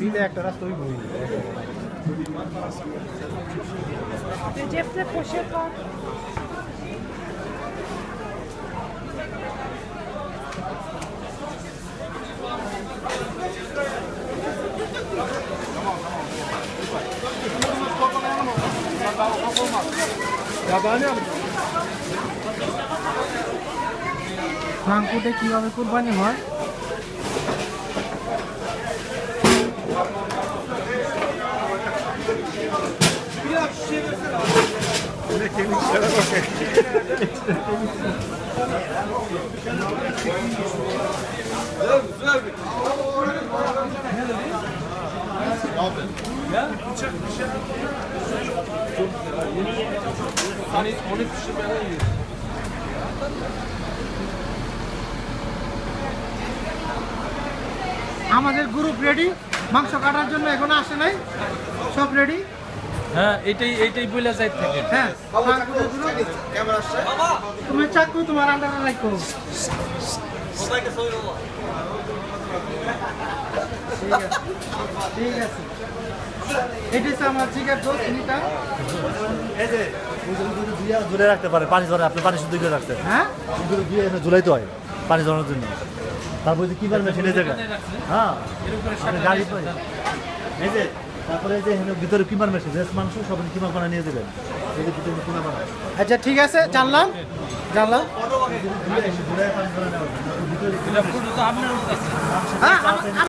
দিলে একটা রাস্তা ওই বই Recep'te poşet var. ফাঙ্কুটে কিভাবে কুরবানি হয় আমাদের গ্রুপ রেডি মাংস কাটার জন্য এখনো আসে নাই সব রেডি হ্যাঁ এইটাই বইলা যাই থাকে হ্যাঁ তুমি চাকু তোমার আন্ডারে রাখো ঠিক আছে এটা হচ্ছে আমার চিকেন দোস্ত নিতা এই যে ঝুলে রাখতে পারে পানি ধরে আপনি পানি শুদ্ধ করে রাখছেন হ্যাঁ ঝুলাই তো হয় পানি ধরানোর জন্য তারপরে যে কিমার মেশিন এই জায়গায় হ্যাঁ আপনি গাড়ি পাই এই যে তারপরে এই যে ভিতরে কিমার মেশিন রেস মাংস সব কিমার বানা নিয়ে দেবেন এই যে ভিতরে কিমার বানা আচ্ছা ঠিক আছে জানলাম ঝুলাই পানি ধরে নেওয়া এটা পুরো তো আপনার হ্যাঁ